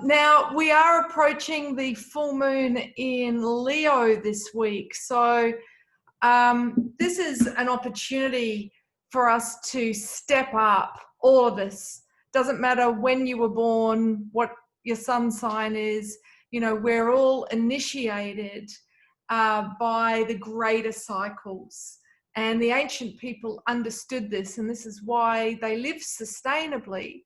Now, we are approaching the full moon in Leo this week. So this is an opportunity for us to step up, all of us. Doesn't matter when you were born, what your sun sign is, you know, we're all initiated by the greater cycles. And the ancient people understood this, and this is why they live sustainably.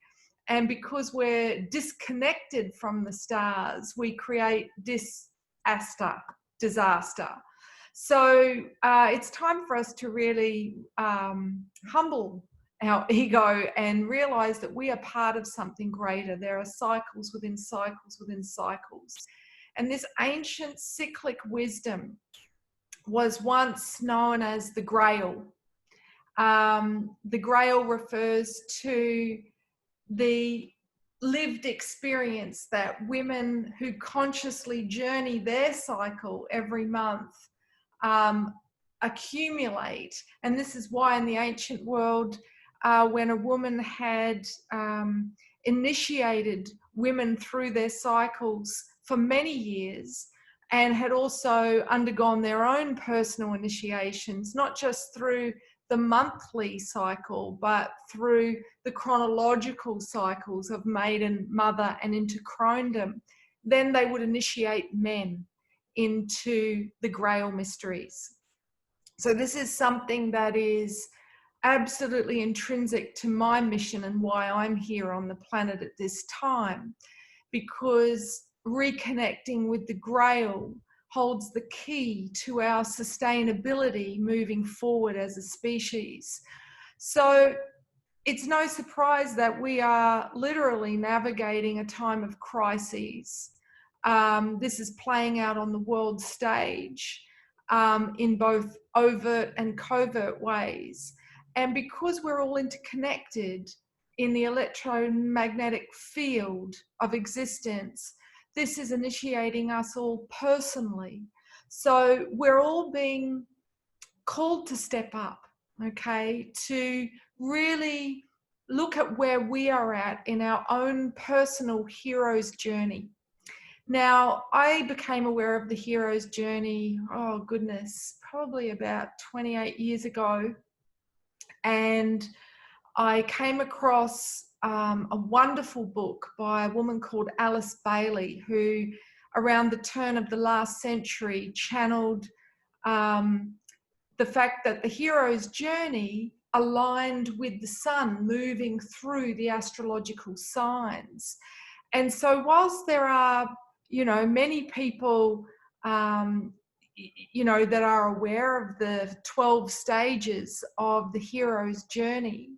And because we're disconnected from the stars, we create disaster. So it's time for us to really humble our ego and realize that we are part of something greater. There are cycles within cycles within cycles. And this ancient cyclic wisdom was once known as the grail. The grail refers to the lived experience that women who consciously journey their cycle every month accumulate. And this is why in the ancient world, when a woman had initiated women through their cycles for many years and had also undergone their own personal initiations, not just through the monthly cycle, but through the chronological cycles of maiden, mother, and into crondom, then they would initiate men into the Grail mysteries. So this is something that is absolutely intrinsic to my mission and why I'm here on the planet at this time, because reconnecting with the Grail holds the key to our sustainability moving forward as a species. So it's no surprise that we are literally navigating a time of crises. This is playing out on the world stage in both overt and covert ways. And because we're all interconnected in the electromagnetic field of existence, this is initiating us all personally. So we're all being called to step up, okay, to really look at where we are at in our own personal hero's journey. Now, I became aware of the hero's journey, oh goodness, probably about 28 years ago. And I came across a wonderful book by a woman called Alice Bailey, who around the turn of the last century channeled the fact that the hero's journey aligned with the sun moving through the astrological signs. And so whilst there are, you know, many people, you know, that are aware of the 12 stages of the hero's journey,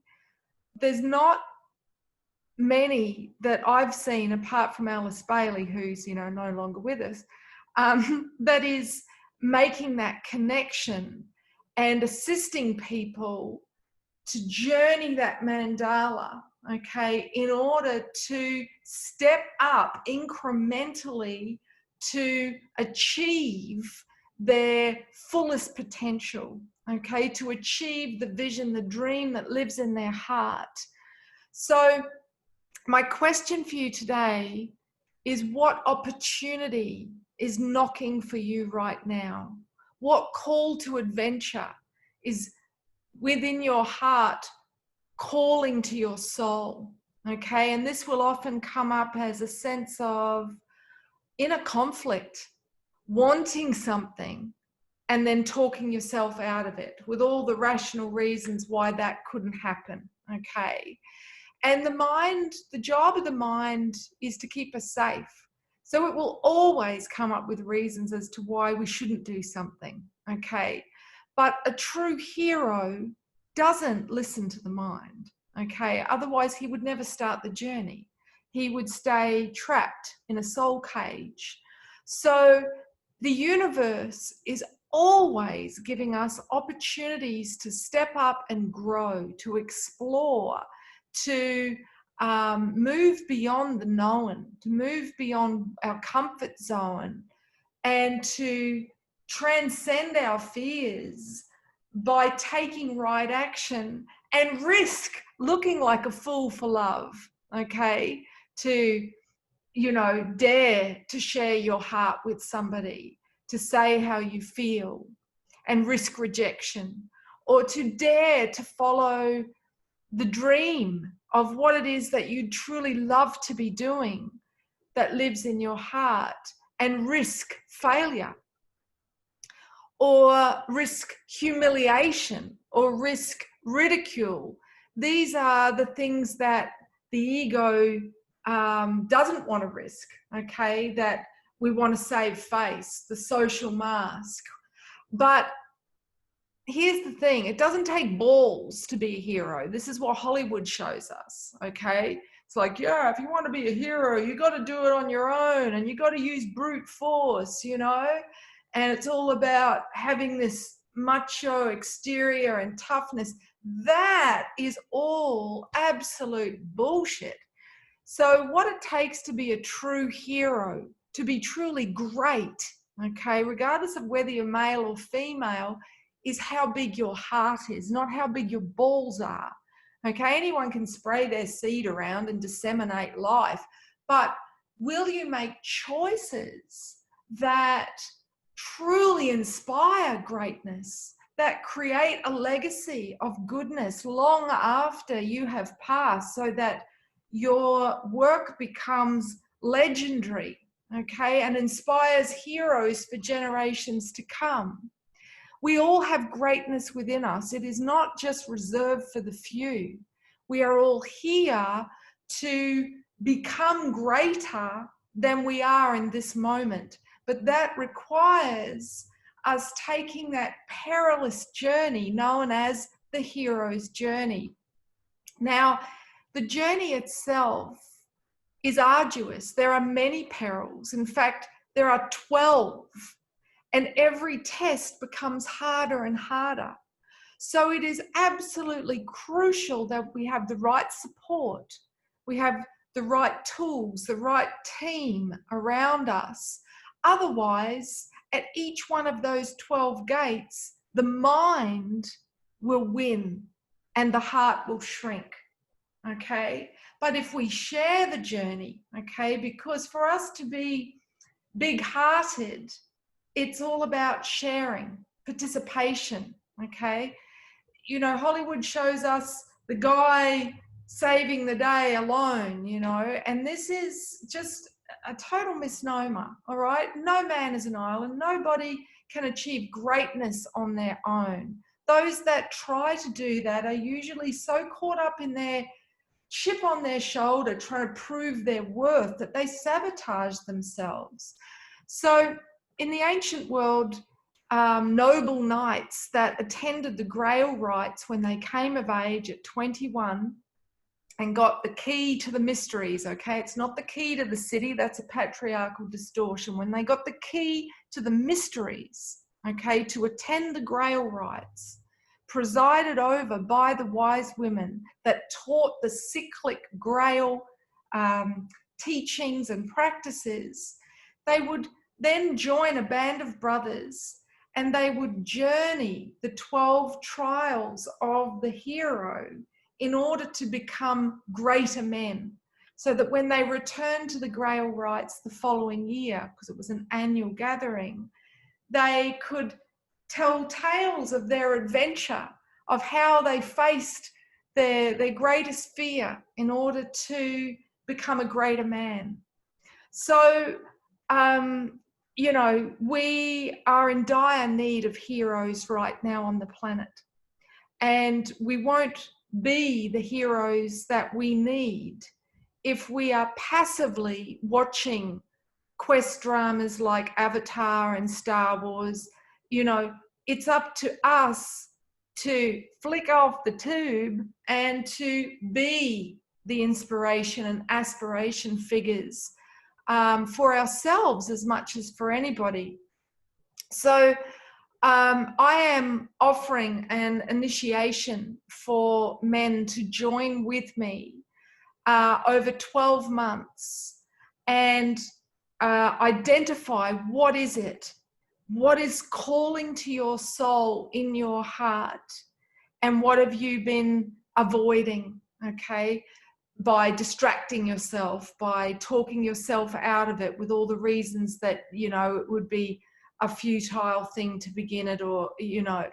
there's not many that I've seen, apart from Alice Bailey, who's, you know, no longer with us, that is making that connection and assisting people to journey that mandala, okay, in order to step up incrementally to achieve their fullest potential, okay, to achieve the vision, the dream that lives in their heart. So my question for you today is, what opportunity is knocking for you right now? What call to adventure is within your heart calling to your soul? Okay, and this will often come up as a sense of inner conflict, wanting something, and then talking yourself out of it with all the rational reasons why that couldn't happen. Okay. And the mind, the job of the mind is to keep us safe. So it will always come up with reasons as to why we shouldn't do something, okay? But a true hero doesn't listen to the mind, okay? Otherwise, he would never start the journey. He would stay trapped in a soul cage. So the universe is always giving us opportunities to step up and grow, to explore, to move beyond the known, to move beyond our comfort zone, and to transcend our fears by taking right action and risk looking like a fool for love, okay? To dare to share your heart with somebody, to say how you feel and risk rejection, or to dare to follow the dream of what it is that you truly love to be doing that lives in your heart, and risk failure, or risk humiliation, or risk ridicule. These are the things that the ego doesn't want to risk, okay, that we want to save face, the social mask. But here's the thing, it doesn't take balls to be a hero. This is what Hollywood shows us, okay? It's like, yeah, if you want to be a hero, you got to do it on your own, and you got to use brute force, and it's all about having this macho exterior and toughness. That is all absolute bullshit. So what it takes to be a true hero, to be truly great, okay, regardless of whether you're male or female, is how big your heart is, not how big your balls are. Okay, anyone can spray their seed around and disseminate life, but will you make choices that truly inspire greatness, that create a legacy of goodness long after you have passed, so that your work becomes legendary, okay, and inspires heroes for generations to come? We all have greatness within us. It is not just reserved for the few. We are all here to become greater than we are in this moment. But that requires us taking that perilous journey known as the hero's journey. Now, the journey itself is arduous. There are many perils. In fact, there are 12. And every test becomes harder and harder. So it is absolutely crucial that we have the right support, we have the right tools, the right team around us. Otherwise, at each one of those 12 gates, the mind will win and the heart will shrink, okay? But if we share the journey, okay, because for us to be big-hearted, it's all about sharing, participation, okay? Hollywood shows us the guy saving the day alone, and this is just a total misnomer, all right? No man is an island. Nobody can achieve greatness on their own. Those that try to do that are usually so caught up in their chip on their shoulder, trying to prove their worth, that they sabotage themselves. So in the ancient world, noble knights that attended the grail rites when they came of age at 21 and got the key to the mysteries, okay? It's not the key to the city, that's a patriarchal distortion. When they got the key to the mysteries, okay, to attend the grail rites, presided over by the wise women that taught the cyclic grail teachings and practices, they would then join a band of brothers and they would journey the 12 trials of the hero in order to become greater men, so that when they returned to the grail rites the following year, because it was an annual gathering, they could tell tales of their adventure, of how they faced their greatest fear in order to become a greater man. So, we are in dire need of heroes right now on the planet. And we won't be the heroes that we need if we are passively watching quest dramas like Avatar and Star Wars. It's up to us to flick off the tube and to be the inspiration and aspiration figures for ourselves as much as for anybody. So I am offering an initiation for men to join with me over 12 months and identify what is it, what is calling to your soul in your heart, and what have you been avoiding, okay? by distracting yourself, by talking yourself out of it with all the reasons that, you know, it would be a futile thing to begin it, or, you know,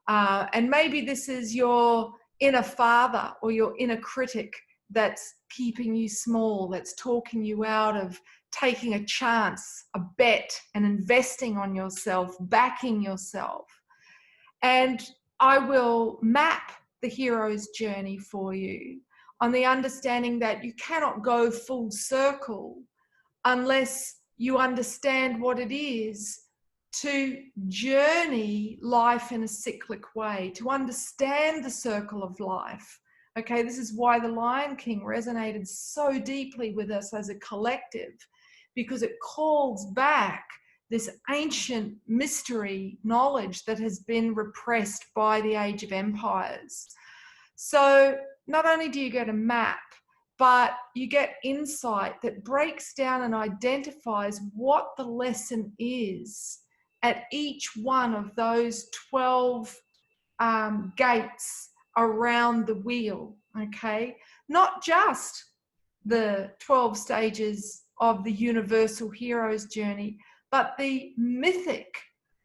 and maybe this is your inner father or your inner critic that's keeping you small, that's talking you out of taking a chance, a bet, and investing on yourself, backing yourself. And I will map the hero's journey for you on the understanding that you cannot go full circle unless you understand what it is to journey life in a cyclic way, to understand the circle of life. Okay, this is why The Lion King resonated so deeply with us as a collective, because it calls back this ancient mystery knowledge that has been repressed by the Age of Empires. So not only do you get a map, but you get insight that breaks down and identifies what the lesson is at each one of those 12 gates around the wheel, okay? Not just the 12 stages of the universal hero's journey, but the mythic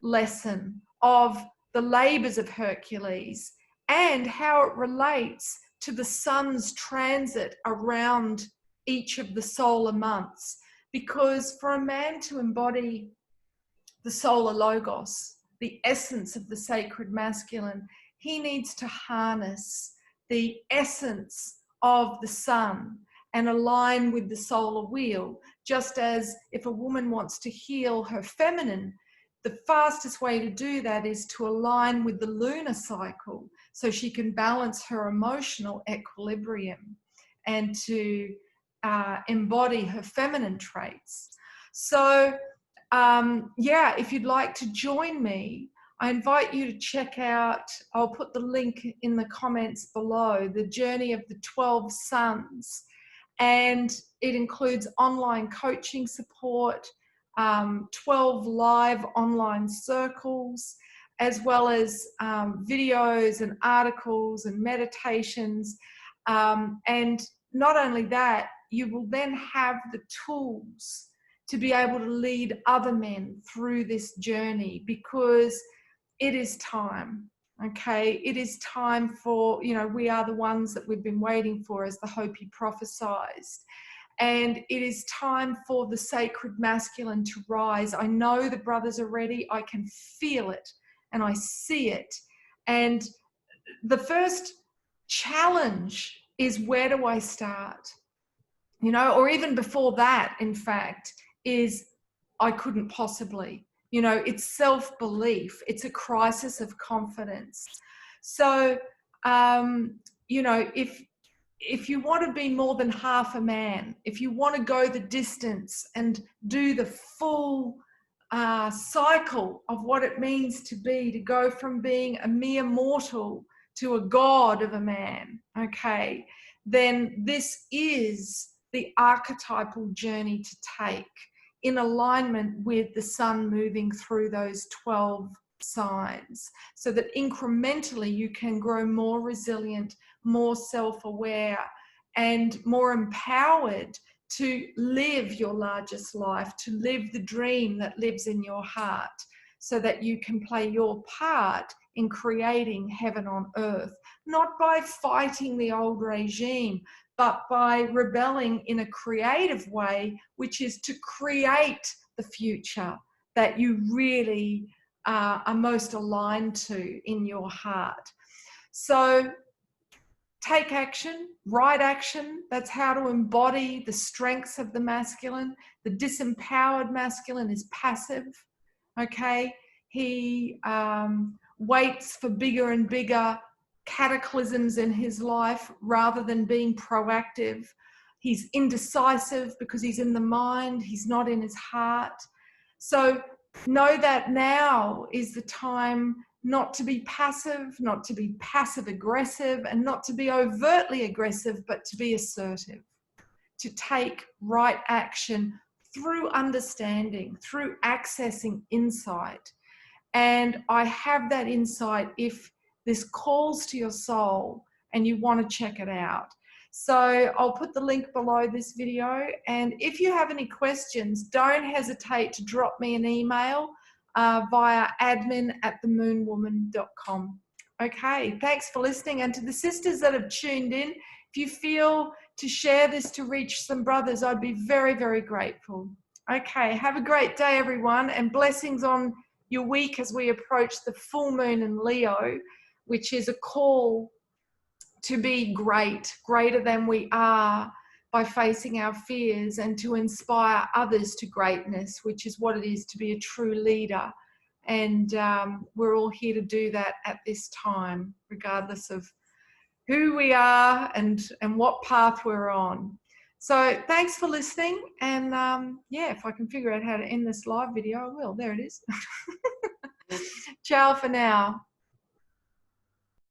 lesson of the labors of Hercules and how it relates to the sun's transit around each of the solar months. Because for a man to embody the solar logos, the essence of the sacred masculine, he needs to harness the essence of the sun and align with the solar wheel. Just as if a woman wants to heal her feminine, the fastest way to do that is to align with the lunar cycle so she can balance her emotional equilibrium and to embody her feminine traits. So yeah, if you'd like to join me, I invite you to check out, I'll put the link in the comments below, the Journey of the 12 Suns. And it includes online coaching support, 12 live online circles, as well as videos and articles and meditations. And not only that, you will then have the tools to be able to lead other men through this journey, because it is time, okay? It is time for, you know, we are the ones that we've been waiting for, as the Hopi prophesied. And it is time for the sacred masculine to rise. I know the brothers are ready. I can feel it and I see it. And the first challenge is, where do I start? You know, or even before that, in fact, is I couldn't possibly. You know, it's self-belief. It's a crisis of confidence. So, you know, if you want to be more than half a man, if you want to go the distance and do the full cycle of what it means to go from being a mere mortal to a god of a man, okay, then this is the archetypal journey to take, in alignment with the sun moving through those 12 signs, so that incrementally you can grow more resilient, more self-aware, and more empowered to live your largest life, to live the dream that lives in your heart, so that you can play your part in creating heaven on earth, not by fighting the old regime, but by rebelling in a creative way, which is to create the future that you really are most aligned to in your heart. So take action, right action. That's how to embody the strengths of the masculine. The disempowered masculine is passive, okay? He waits for bigger and bigger cataclysms in his life rather than being proactive. He's indecisive because he's in the mind, he's not in his heart. So know that now is the time not to be passive, not to be passive aggressive, and not to be overtly aggressive, but to be assertive, to take right action through understanding, through accessing insight. And I have that insight if this calls to your soul and you want to check it out. So I'll put the link below this video. And if you have any questions, don't hesitate to drop me an email via admin@themoonwoman.com. Okay, thanks for listening. And to the sisters that have tuned in, if you feel to share this to reach some brothers, I'd be very, very grateful. Okay, have a great day, everyone, and blessings on your week as we approach the full moon in Leo, which is a call to be great, greater than we are, by facing our fears, and to inspire others to greatness, which is what it is to be a true leader. And we're all here to do that at this time, regardless of who we are and what path we're on. So thanks for listening. And yeah, if I can figure out how to end this live video, I will. There it is. Ciao for now.